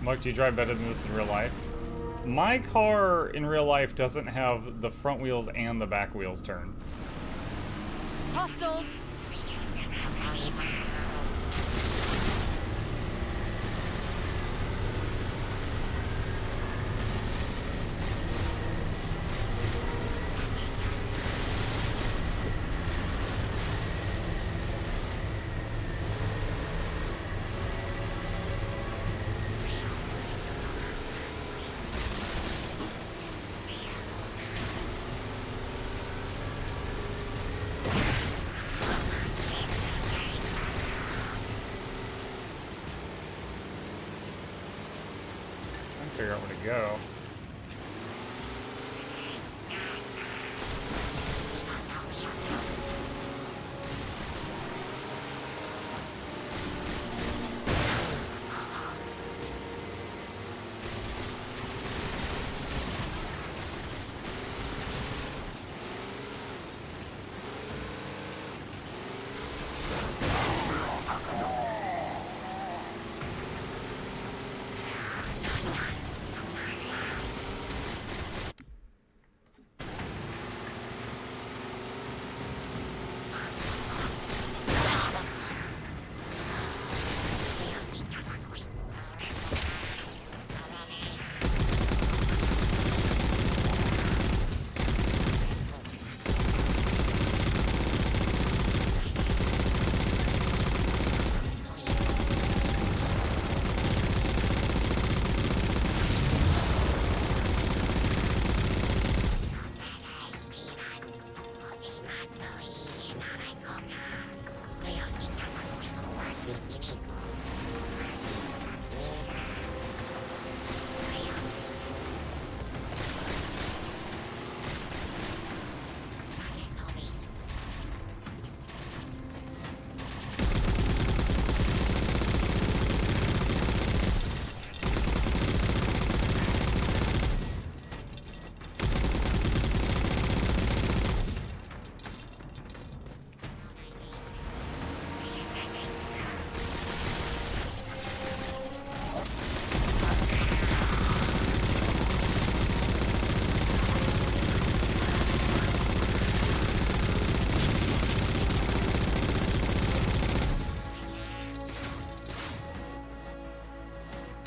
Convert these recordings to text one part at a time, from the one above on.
Muck, do you drive better than this in real life? My car in real life doesn't have the front wheels and the back wheels turn. Hostiles! Figure out where to go.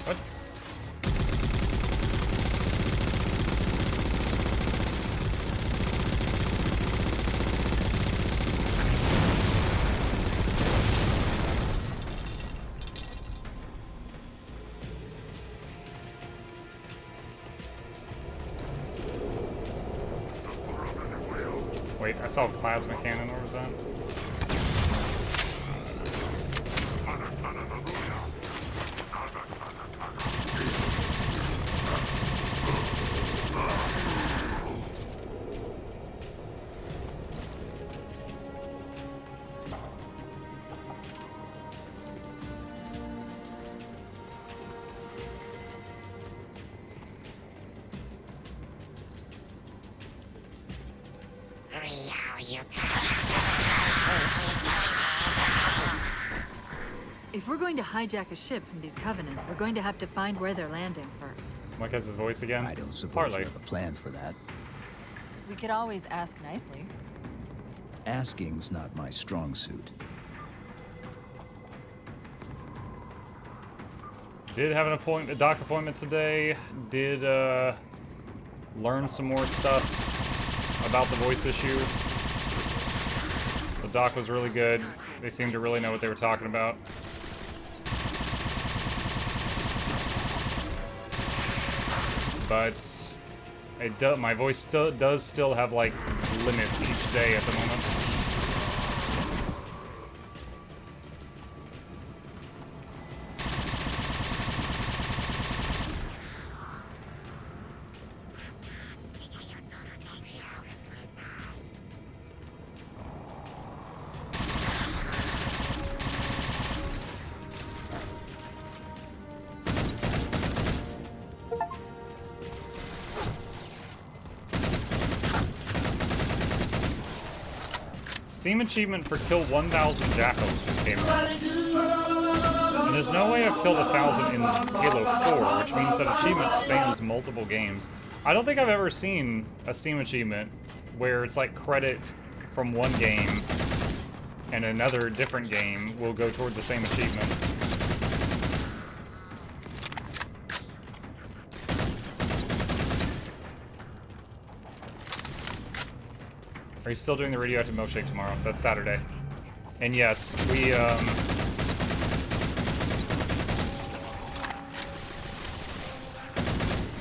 What? Wait, I saw a plasma cannon. Where was that? If we're going to hijack a ship from these Covenant, we're going to have to find where they're landing first. Mike has his voice again? I don't suppose Partly. you have a plan for that. We could always ask nicely. Asking's not my strong suit. Did have a doc appointment today. Did learn some more stuff about the voice issue. The doc was really good. They seemed to really know what they were talking about. But my voice does still have like limits each day at the moment. Steam achievement for kill 1,000 jackals just came out. And there's no way I've killed 1,000 in Halo 4, which means that achievement spans multiple games. I don't think I've ever seen a Steam achievement where it's like credit from one game and another different game will go toward the same achievement. Are you still doing the radioactive milkshake tomorrow? That's Saturday. And yes, we,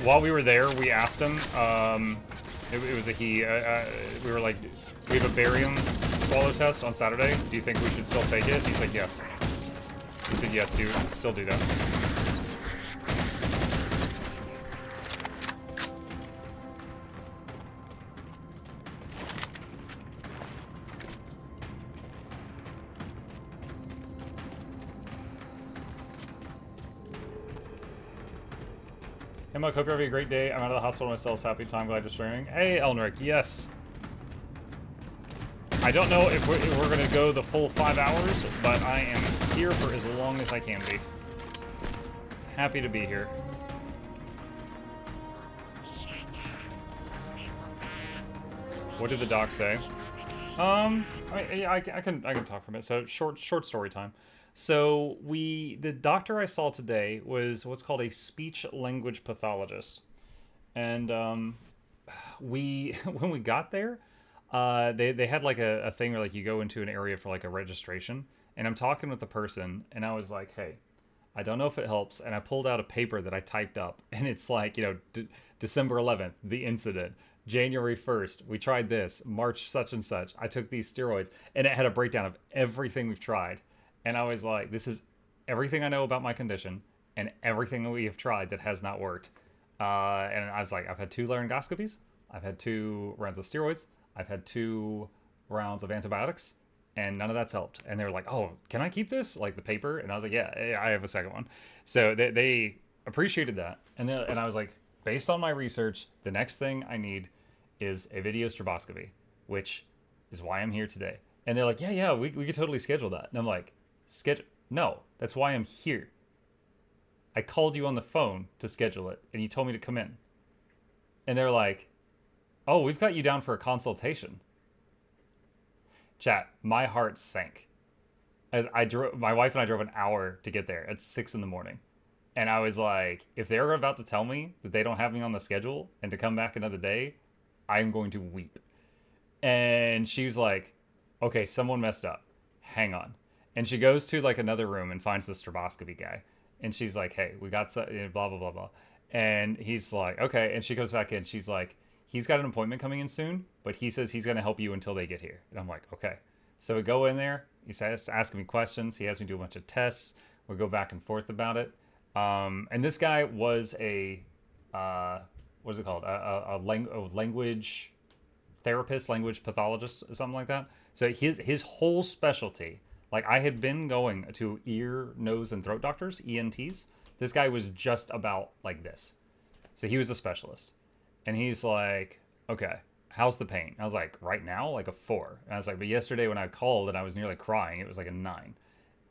while we were there, we asked him, it was a he, we were like, we have a barium swallow test on Saturday. Do you think we should still take it? He's like, yes. He said, yes, dude, still do that. Hey, Mike, hope you're having a great day. I'm out of the hospital myself. Happy time. Glad you're streaming. Hey, Elnric. Yes. I don't know if we're going to go the full 5 hours, but I am here for as long as I can be. Happy to be here. What did the doc say? I can talk for a minute. So short story time. So the doctor I saw today was what's called a speech language pathologist, and when we got there, they had like a thing where like you go into an area for like a registration, and I'm talking with the person, and I was like, hey, I don't know if it helps, and I pulled out a paper that I typed up, and it's like, you know, December 11th, the incident. January 1st, we tried this. March such and such, I took these steroids, and it had a breakdown of everything we've tried. And I was like, this is everything I know about my condition and everything that we have tried that has not worked. And I was like, I've had 2 laryngoscopies. I've had 2 rounds of steroids. I've had 2 rounds of antibiotics, and none of that's helped. And they were like, oh, can I keep this? Like the paper? And I was like, yeah, I have a second one. So they appreciated that. And I was like, based on my research, the next thing I need is a video stroboscopy, which is why I'm here today. And they're like, yeah, we could totally schedule that. And I'm like, no, that's why I'm here. I called you on the phone to schedule it, and you told me to come in. And they're like, oh, we've got you down for a consultation. Chat, my heart sank. As my wife and I drove an hour to get there at 6 in the morning. And I was like, if they're about to tell me that they don't have me on the schedule and to come back another day, I'm going to weep. And she was like, okay, someone messed up. Hang on. And she goes to like another room and finds the stroboscopy guy. And she's like, hey, we got blah, blah, blah, blah. And he's like, okay. And she goes back in. She's like, he's got an appointment coming in soon, but he says he's going to help you until they get here. And I'm like, okay. So we go in there. He's asking me questions. He has me do a bunch of tests. We go back and forth about it. And this guy was a, what is it called? A language therapist, language pathologist, or something like that. So his whole specialty, like I had been going to ear, nose, and throat doctors, ENTs. This guy was just about like this. So he was a specialist. And he's like, okay, how's the pain? I was like, right now, like a 4. And I was like, but yesterday when I called and I was nearly crying, it was like a 9.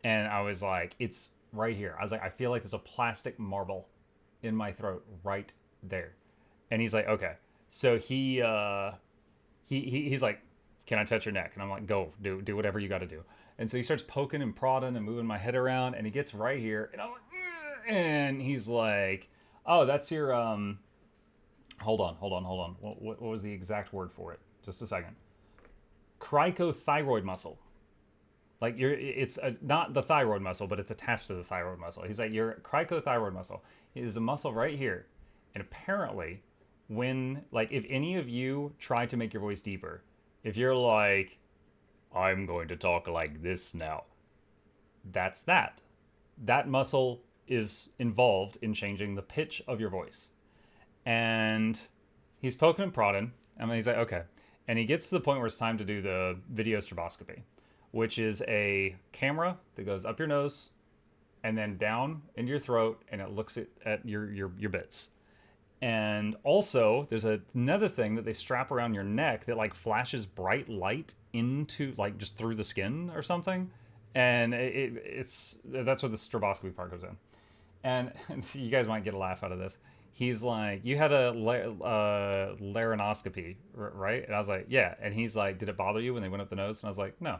And I was like, it's right here. I was like, I feel like there's a plastic marble in my throat right there. And he's like, okay. So he's like, can I touch your neck? And I'm like, go, do whatever you got to do. And so he starts poking and prodding and moving my head around, and he gets right here, and I'm like, ugh, and he's like, oh, that's your, hold on. What was the exact word for it? Just a second. Cricothyroid muscle. Like it's not the thyroid muscle, but it's attached to the thyroid muscle. He's like, your cricothyroid muscle is a muscle right here. And apparently if any of you try to make your voice deeper, if you're like, I'm going to talk like this now, that's that. That muscle is involved in changing the pitch of your voice. And he's poking and prodding. And he's like, okay. And he gets to the point where it's time to do the video stroboscopy, which is a camera that goes up your nose and then down into your throat, and it looks at your bits. And also, there's another thing that they strap around your neck that like flashes bright light into like just through the skin or something. and it's that's where the stroboscopy part goes in. And you guys might get a laugh out of this. He's like, you had a laryngoscopy, right? And I was like, yeah. And he's like, did it bother you when they went up the nose? And I was like, no.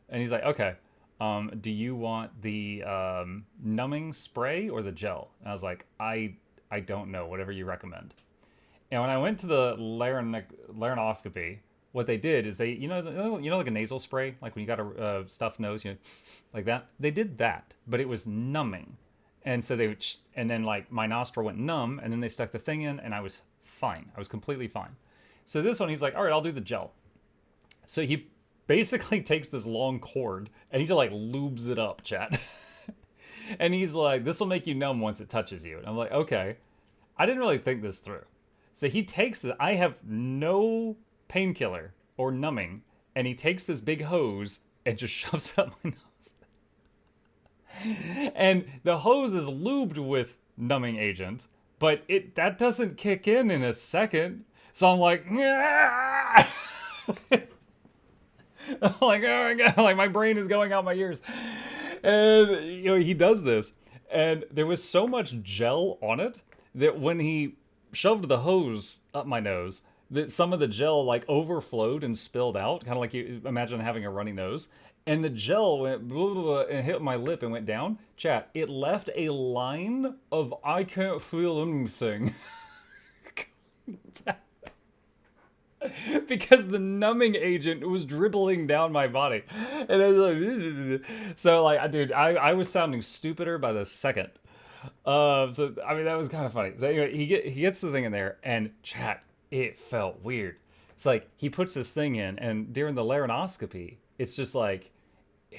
And he's like, okay. Do you want the numbing spray or the gel? And I was like, I don't know. Whatever you recommend. And when I went to the laryngoscopy, what they did is they, like a nasal spray, like when you got a stuffed nose, like that. They did that, but it was numbing. And so and then like my nostril went numb, and then they stuck the thing in, and I was fine. I was completely fine. So this one, he's like, all right, I'll do the gel. So he basically takes this long cord, and he just like lubes it up, chat. And he's like, this will make you numb once it touches you. And I'm like, okay. I didn't really think this through. So he takes it. I have no painkiller or numbing, and he takes this big hose and just shoves it up my nose. And the hose is lubed with numbing agent, but that doesn't kick in a second. So I'm like, I'm like, oh my god, like my brain is going out my ears. And he does this, and there was so much gel on it that when he shoved the hose up my nose, that some of the gel like overflowed and spilled out, kind of like you imagine having a runny nose. And the gel went blah, blah, blah, and hit my lip and went down. Chat, it left a line of I can't feel anything. Because the numbing agent was dribbling down my body. And I was like, so like, dude, I was sounding stupider by the second. So, I mean, that was kind of funny. So anyway, he gets the thing in there, and chat, it felt weird. It's like, he puts this thing in, and during the laryngoscopy, it's just like,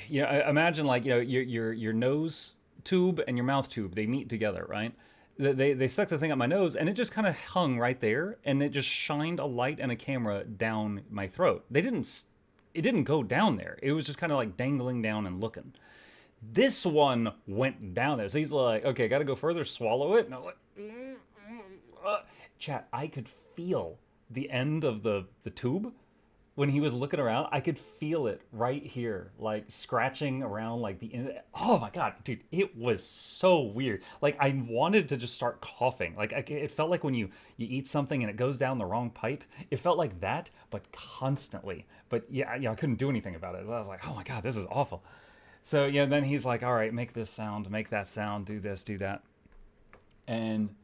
imagine like, your nose tube and your mouth tube, they meet together, right? They stuck the thing up my nose, and it just kind of hung right there, and it just shined a light and a camera down my throat. It didn't go down there. It was just kind of like dangling down and looking. This one went down there. So he's like, okay, got to go further, swallow it. And I'm like, chat, I could feel the end of the tube when he was looking around. I could feel it right here, like scratching around like the end. Oh my god, dude, it was so weird. Like I wanted to just start coughing. Like it felt like when you eat something and it goes down the wrong pipe. It felt like that, but constantly. But yeah, I couldn't do anything about it. So I was like, oh my god, this is awful. So then he's like, all right, make this sound, make that sound, do this, do that. And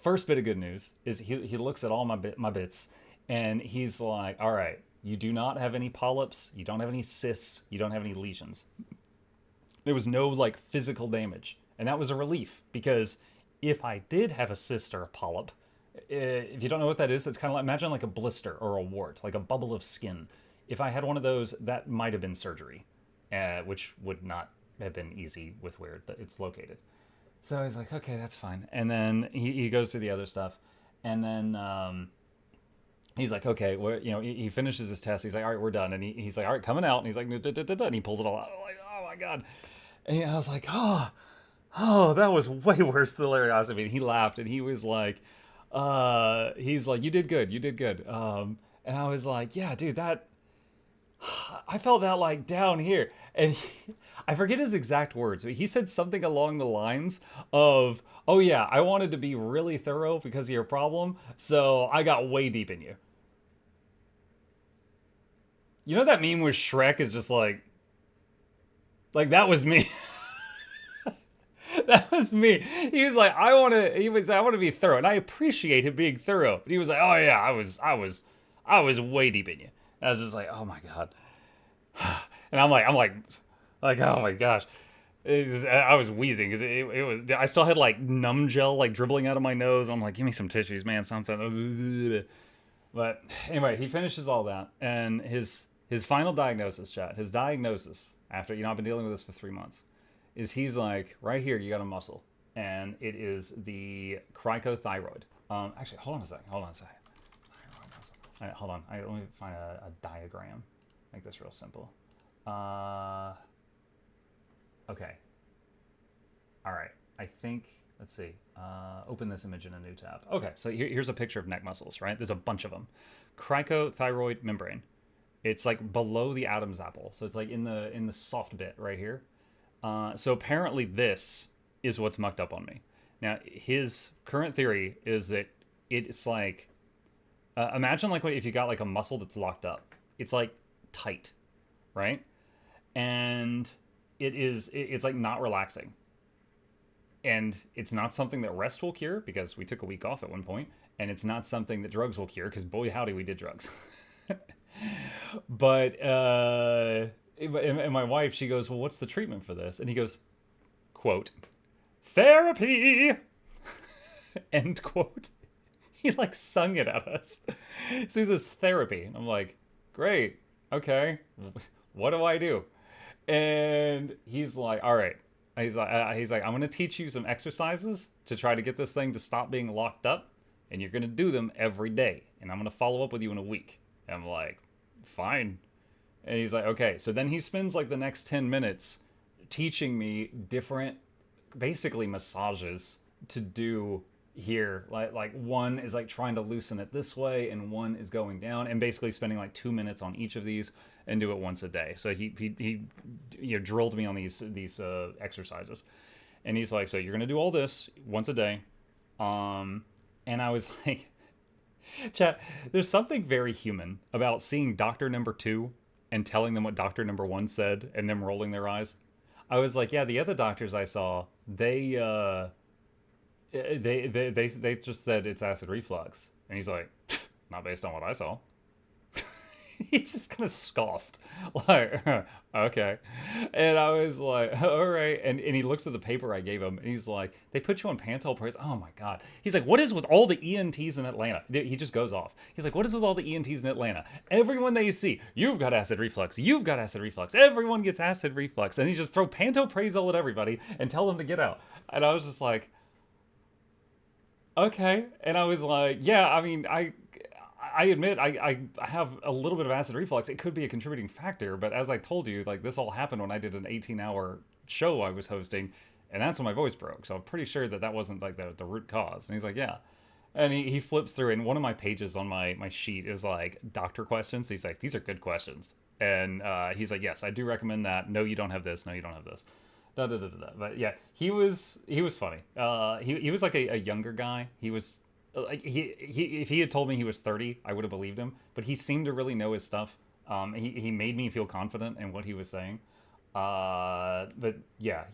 first bit of good news is he looks at all my bits. And he's like, all right, you do not have any polyps. You don't have any cysts. You don't have any lesions. There was no like physical damage. And that was a relief, because if I did have a cyst or a polyp, if you don't know what that is, it's kind of like, imagine like a blister or a wart, like a bubble of skin. If I had one of those, that might have been surgery, which would not have been easy with where it's located. So he's like, okay, that's fine. And then he goes through the other stuff. And then, he's like, okay, well, he finishes his test. He's like, all right, we're done. And he's like, all right, coming out. And he's like, and he pulls it all out. I'm like, oh my god. And I was like, oh, that was way worse than the laryngoscopy. And he laughed, and he was like, he's like, you did good. And I was like, yeah, dude, I felt that like down here. And I forget his exact words, but he said something along the lines of, oh yeah, I wanted to be really thorough because of your problem, so I got way deep in you. You know that meme where Shrek is just like that was me. That was me. He was like, I want to be thorough, and I appreciate him being thorough. But he was like, oh yeah, I was way deep in you. And I was just like, oh my god. And I'm like, oh my gosh. I was wheezing because it was, I still had like numb gel like dribbling out of my nose. I'm like, give me some tissues, man, something. But anyway, he finishes all that, and his final diagnosis, chat, his diagnosis after, I've been dealing with this for 3 months, is he's like, right here, you got a muscle, and it is the cricothyroid. Actually, hold on a second. Thyroid muscle. All right, hold on. Let me find a diagram. Make this real simple. Okay. All right. I think, let's see. Open this image in a new tab. Okay, so here's a picture of neck muscles, right? There's a bunch of them. Cricothyroid membrane. It's like below the Adam's apple, so it's like in the soft bit right here. So apparently this is what's mucked up on me. Now his current theory is that it's like imagine like if you got like a muscle that's locked up. It's like tight, right? And it's like not relaxing. And it's not something that rest will cure because we took a week off at one point, and it's not something that drugs will cure because boy howdy we did drugs. But and my wife, she goes, well, what's the treatment for this? And he goes, quote, therapy, end quote. He like sung it at us. So he says therapy. And I'm like, great, okay, what do I do? And he's like, all right. He's like, I'm gonna teach you some exercises to try to get this thing to stop being locked up, and you're gonna do them every day, and I'm gonna follow up with you in a week. And I'm like, fine. And he's like, okay. So then he spends like the next 10 minutes teaching me different, basically massages to do here. Like one is like trying to loosen it this way, and one is going down, and basically spending like 2 minutes on each of these, and do it once a day. So he drilled me on these exercises, and he's like, so you're gonna do all this once a day, and I was like, chat, there's something very human about seeing Doctor Number 2 and telling them what Doctor Number 1 said, and them rolling their eyes. I was like, yeah, the other doctors I saw, they just said it's acid reflux, and he's like, not based on what I saw. He just kind of scoffed, like, okay. And I was like, all right. And he looks at the paper I gave him, and he's like, they put you on Pantol Praise. Oh my God. He's like, what is with all the ENTs in Atlanta? He just goes off. He's like, what is with all the ENTs in Atlanta? Everyone that you see, you've got acid reflux. You've got acid reflux. Everyone gets acid reflux. And he just throw Pantoprazole at everybody and tell them to get out. And I was just like, okay. And I was like, yeah, I mean, I admit I have a little bit of acid reflux. It could be a contributing factor, but as I told you, like this all happened when I did an 18-hour show I was hosting, and that's when my voice broke. So I'm pretty sure that wasn't like the root cause. And he's like, yeah. And he flips through, and one of my pages on my sheet is like doctor questions. He's like, these are good questions. And he's like, yes, I do recommend that. No, you don't have this. No, you don't have this. Da, da, da, da, da. But yeah, he was funny. He was like a younger guy. He was like he if he had told me he was 30, I would have believed him. But he seemed to really know his stuff. He made me feel confident in what he was saying. But yeah,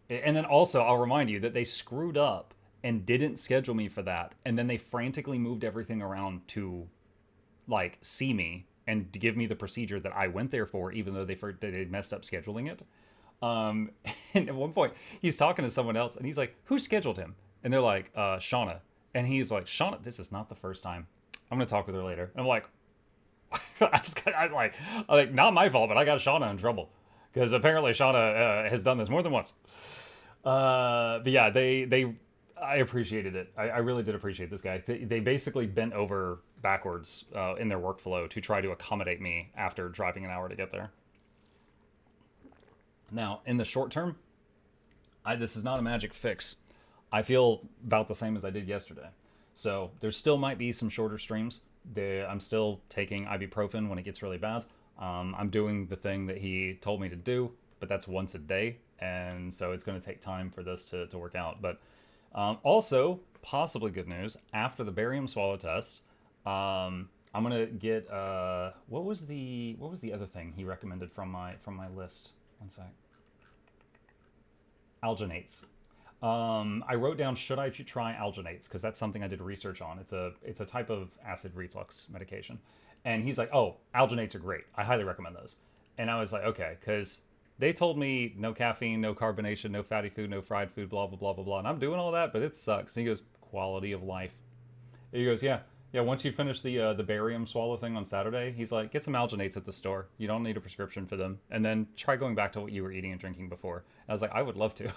and then also I'll remind you that they screwed up and didn't schedule me for that, and then they frantically moved everything around to like see me and to give me the procedure that I went there for, even though they messed up scheduling it. And at one point he's talking to someone else, and he's like, who scheduled him? And they're like, Shauna. And he's like, Shauna, this is not the first time. I'm gonna talk with her later. And I'm like, I'm like, not my fault, but I got Shauna in trouble because apparently Shauna has done this more than once. But yeah, I appreciated it. I really did appreciate this guy. They basically bent over backwards in their workflow to try to accommodate me after driving an hour to get there. Now, in the short term, this is not a magic fix. I feel about the same as I did yesterday. So there still might be some shorter streams. I'm still taking ibuprofen when it gets really bad. I'm doing the thing that he told me to do, but that's once a day. And so it's going to take time for this to work out. But also, possibly good news, after the barium swallow test, I'm going to get, what was the other thing he recommended from my list? One sec. Alginates. I wrote down, should I try alginates? Because that's something I did research on. It's a type of acid reflux medication. And he's like, oh, alginates are great. I highly recommend those. And I was like, okay, because they told me no caffeine, no carbonation, no fatty food, no fried food, blah, blah, blah, blah, blah. And I'm doing all that, but it sucks. And he goes, quality of life. And he goes, yeah, once you finish the barium swallow thing on Saturday, he's like, get some alginates at the store. You don't need a prescription for them. And then try going back to what you were eating and drinking before. And I was like, I would love to.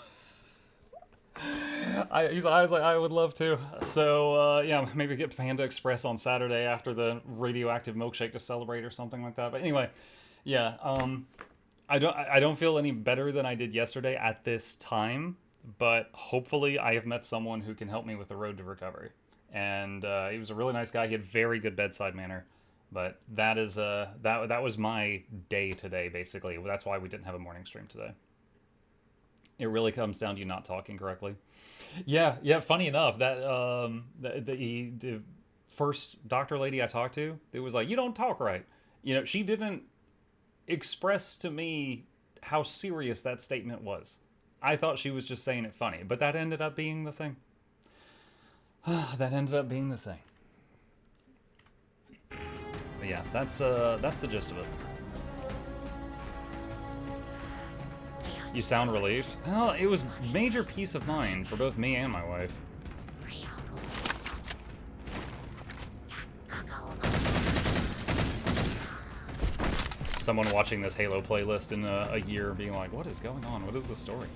I was like, I would love to. So yeah, maybe get Panda Express on Saturday after the radioactive milkshake to celebrate or something like that. But anyway, yeah, I don't feel any better than I did yesterday at this time, but hopefully I have met someone who can help me with the road to recovery. And he was a really nice guy. He had very good bedside manner. But that is that was my day today, basically. That's why we didn't have a morning stream today. It really comes down to you not talking correctly. Yeah, yeah. Funny enough, that the first doctor lady I talked to, it was like, you don't talk right. You know, she didn't express to me how serious that statement was. I thought she was just saying it funny, but that ended up being the thing. That ended up being the thing. But yeah, that's the gist of it. You sound relieved? Well, it was major peace of mind for both me and my wife. Someone watching this Halo playlist in a year being like, what is going on? What is the story?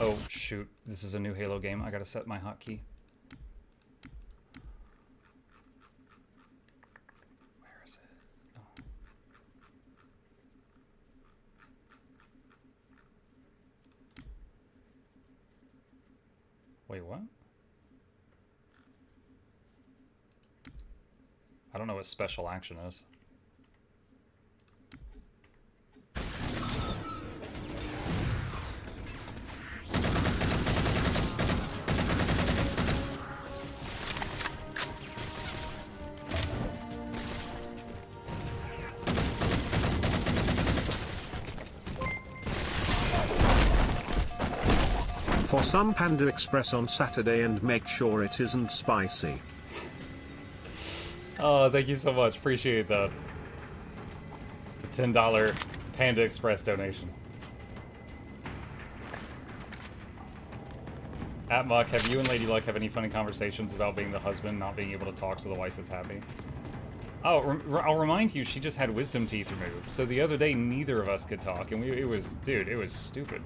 Oh, shoot. This is a new Halo game. I gotta set my hotkey. Where is it? Oh. Wait, what? I don't know what special action is. For some Panda Express on Saturday and make sure it isn't spicy. Oh, thank you so much. Appreciate that. The $10 Panda Express donation. At Muck, have you and Lady Luck have any funny conversations about being the husband, not being able to talk so the wife is happy? Oh, I'll remind you, she just had wisdom teeth removed. So the other day, neither of us could talk, and it was stupid.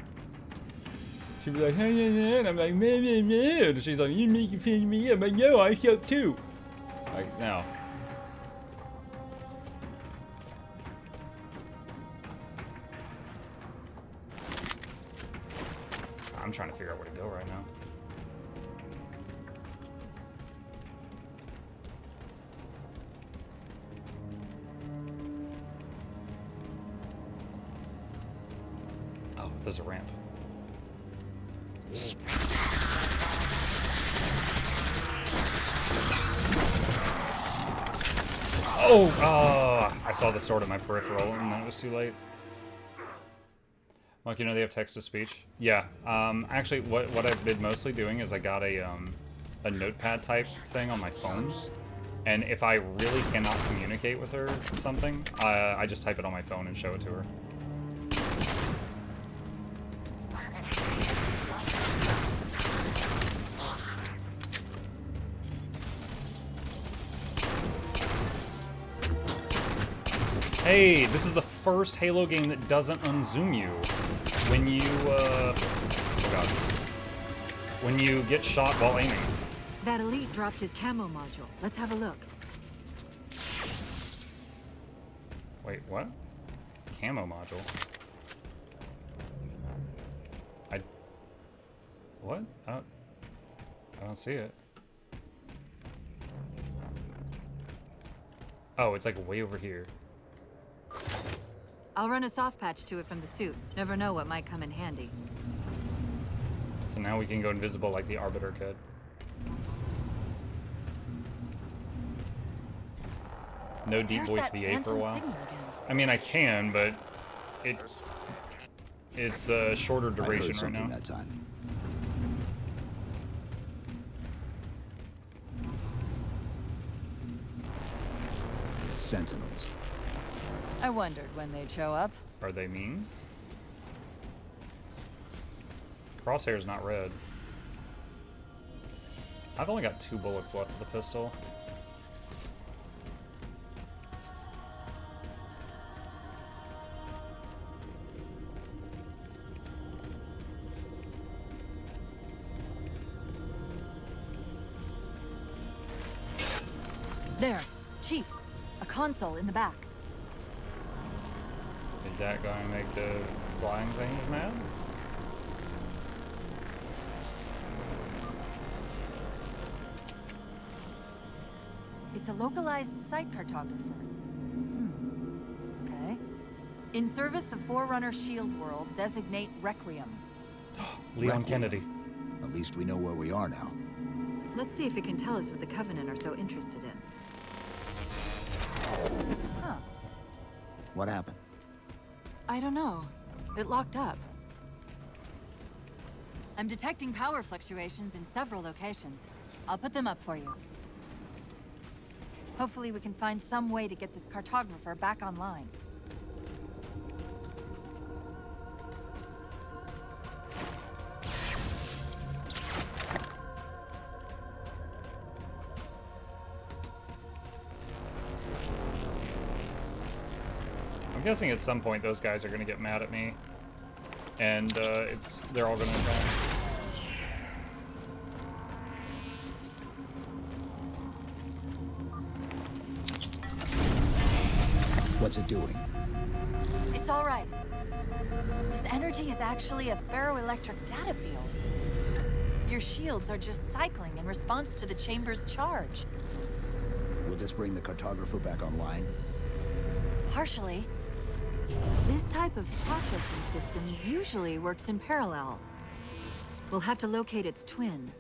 She'd be like, hey, yeah, yeah, and I'm like, meh, meh, meh. And she's like, you making fun of me? I'm like, no, I shout too. Like, no. I'm trying to figure out where to go right now. Oh, there's a ramp. Oh, I saw the sword at my peripheral and then it was too late. Like, you know they have text-to-speech? Yeah. Actually, what I've been mostly doing is I got a notepad type thing on my phone. And if I really cannot communicate with her or something, I just type it on my phone and show it to her. Hey, this is the first Halo game that doesn't unzoom you when you, oh god, when you get shot while aiming. That elite dropped his camo module. Let's have a look. Wait, what? Camo module? What? I don't see it. Oh, it's like way over here. I'll run a soft patch to it from the suit. Never know what might come in handy. So now we can go invisible like the Arbiter could. No deep There's voice that VA for a phantom while. signal again. I mean, I can, but it's a shorter duration right now. That time. Sentinels. I wondered when they'd show up. Are they mean? Crosshair's not red. I've only got 2 bullets left of the pistol. There, Chief. A console in the back. Is that going to make the flying things mad? It's a localized site cartographer. Okay. In service of Forerunner Shield World, designate Requiem. Leon Requiem. Kennedy. At least we know where we are now. Let's see if it can tell us what the Covenant are so interested in. Huh. What happened? I don't know. It locked up. I'm detecting power fluctuations in several locations. I'll put them up for you. Hopefully we can find some way to get this cartographer back online. I'm guessing at some point those guys are going to get mad at me. And they're all going to die. What's it doing? It's all right. This energy is actually a ferroelectric data field. Your shields are just cycling in response to the chamber's charge. Will this bring the cartographer back online? Partially. This type of processing system usually works in parallel. We'll have to locate its twin.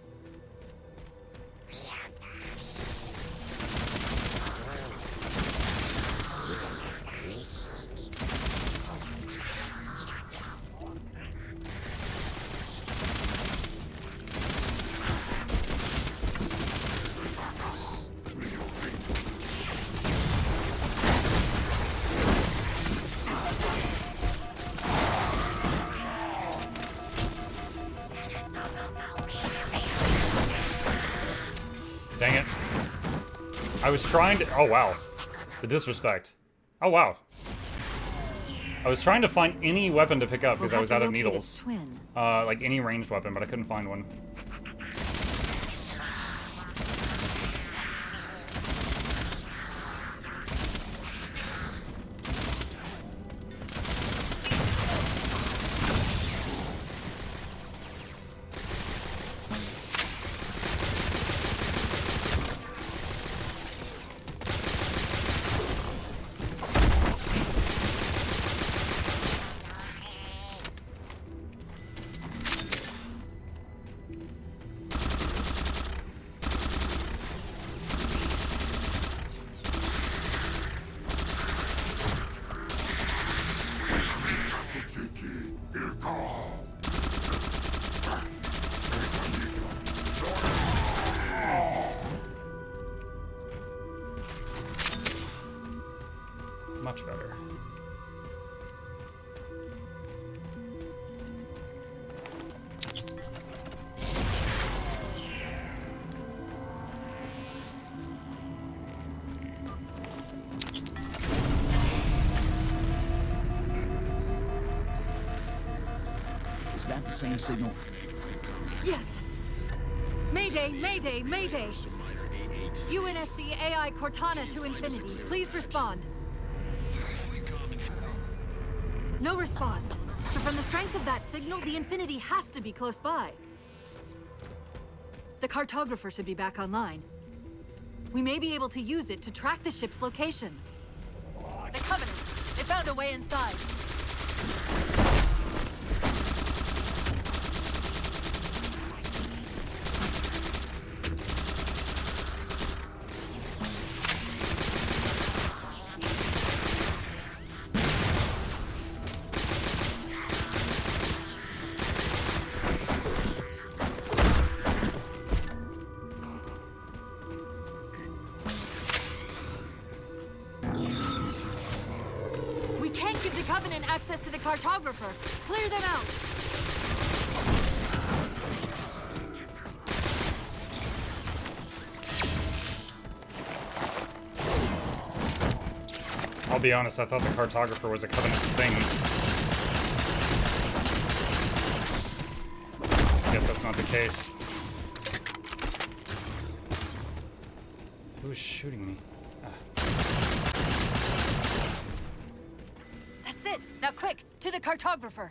Dang it. I was trying to... Oh, wow. The disrespect. Oh, wow. I was trying to find any weapon to pick up because I was out of needles. Twin. Like any ranged weapon, but I couldn't find one. Much better. Is that the same signal? Yes. Mayday, mayday, mayday. UNSC AI Cortana to Infinity. Please respond. No response. But from the strength of that signal, the Infinity has to be close by. The cartographer should be back online. We may be able to use it to track the ship's location. The Covenant! They found a way inside. We can't give the Covenant access to the cartographer. Clear them out. I'll be honest, I thought the cartographer was a Covenant thing. I guess that's not the case. Who's shooting me? That's it. Now quick, to the cartographer.